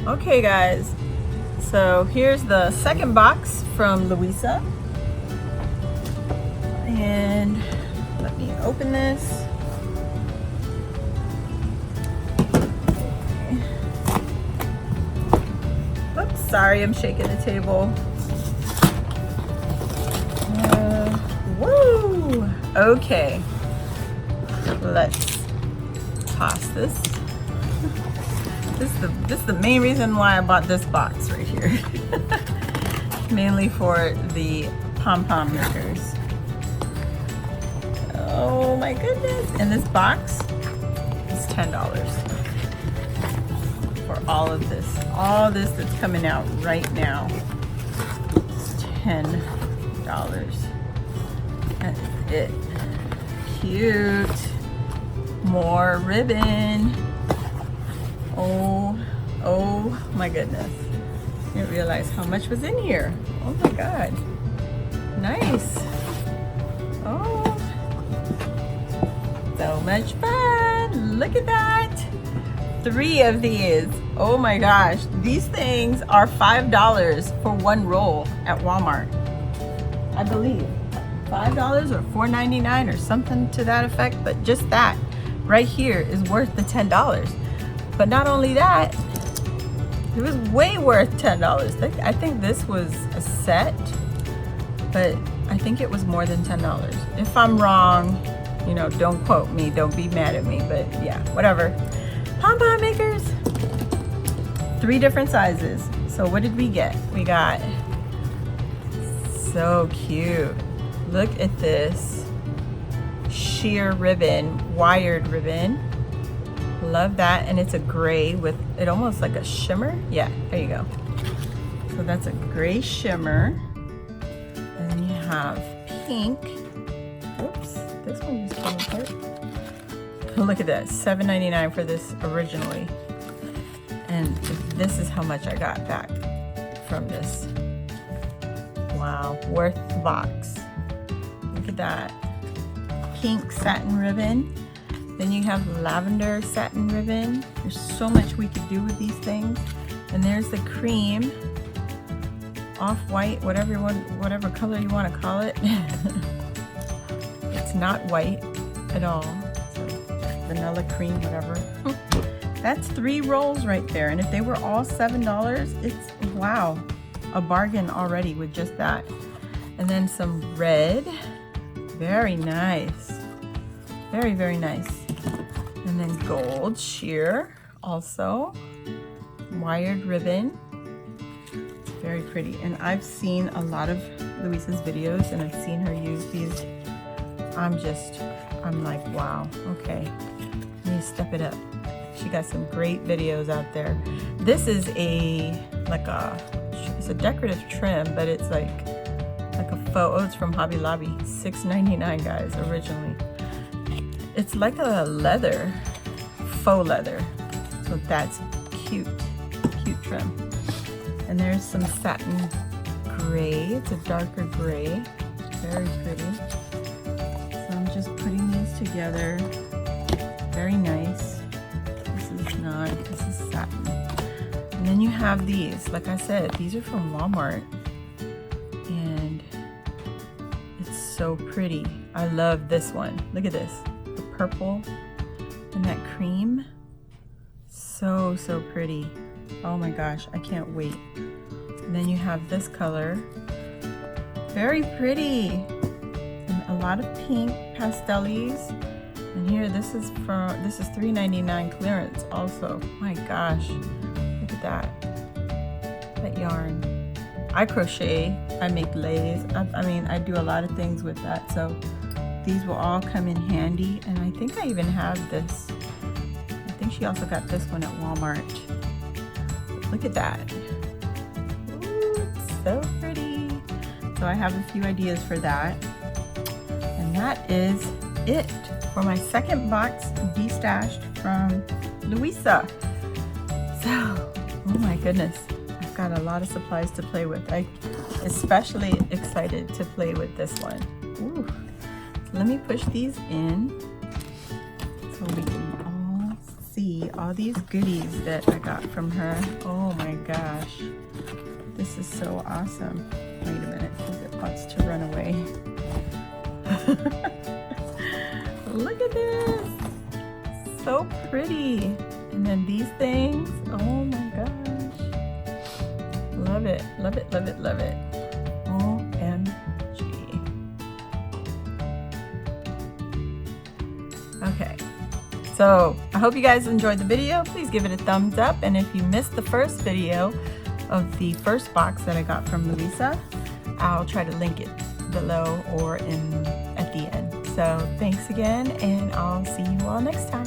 Okay guys, so here's the second box from Luisa, and let me open this. Oops, sorry, I'm shaking the table. Woo! Okay, let's toss this. This is the main reason why I bought this box right here. Mainly for the pom-pom makers. Oh my goodness. And this box is $10 for all of this. All this that's coming out right now. It's $10. That's it. Cute. More ribbon. Oh my goodness. I didn't realize how much was in here. Oh my god. Nice. Oh. So much fun. Look at that. 3 of these. Oh my gosh. These things are $5 for one roll at Walmart. I believe. $5 or $4.99 or something to that effect. But just that right here is worth the $10. But not only that, it was way worth $10. I think this was a set, but I think it was more than $10. If I'm wrong, you know, don't quote me, don't be mad at me, but yeah, whatever. Pom-pom makers, 3 different sizes. So what did we get? We got, so cute. Look at this sheer ribbon, wired ribbon. Love that. And it's a gray with it, almost like a shimmer. Yeah, there you go. So that's a gray shimmer. And then you have pink. Oops, this one just came apart. Look at that, $7.99 for this originally. And this is how much I got back from this. Wow, worth the box. Look at that. Pink satin ribbon. Then you have lavender satin ribbon. There's so much we could do with these things. And there's the cream, off-white, whatever color you want to call it. It's not white at all. So vanilla cream, whatever. That's 3 rolls right there. And if they were all $7, it's, wow, a bargain already with just that. And then some red. Very nice. Very, very nice. And then gold sheer also. Wired ribbon. Very pretty. And I've seen a lot of Luisa's videos and I've seen her use these. I'm like, wow, okay. Let me step it up. She got some great videos out there. This is it's a decorative trim, but it's like a faux, it's from Hobby Lobby. $6.99 guys, originally. It's like a leather, faux leather. So that's cute, cute trim. And there's some satin gray. It's a darker gray, very pretty. So I'm just putting these together. Very nice. This is satin. And then you have these, like I said, these are from Walmart. And it's so pretty. I love this one. Look at this. The purple and that cream. So pretty. Oh my gosh, I can't wait. And then you have this color. Very pretty. And a lot of pink pastellies. And here, this is $3.99 clearance also. My gosh, look at that. That yarn. I crochet, I make lays. I mean, I do a lot of things with that. So these will all come in handy. And I think I even have this. I think she also got this one at Walmart. Look at that. Ooh, it's so pretty. So I have a few ideas for that. And that is it for my second box destashed from Luisa. So, oh my goodness, I've got a lot of supplies to play with. I'm especially excited to play with this one. Ooh. So let me push these in so we can all see all these goodies that I got from her. Oh my gosh. This is so awesome. Wait a minute, because it wants to run away. Look at this. So pretty. And then these things. Oh my gosh. Love it. Love it, love it, love it. OMG. Okay. So I hope you guys enjoyed the video. Please give it a thumbs up. And if you missed the first video of the first box that I got from Luisa, I'll try to link it below or at the end. So thanks again, and I'll see you all next time.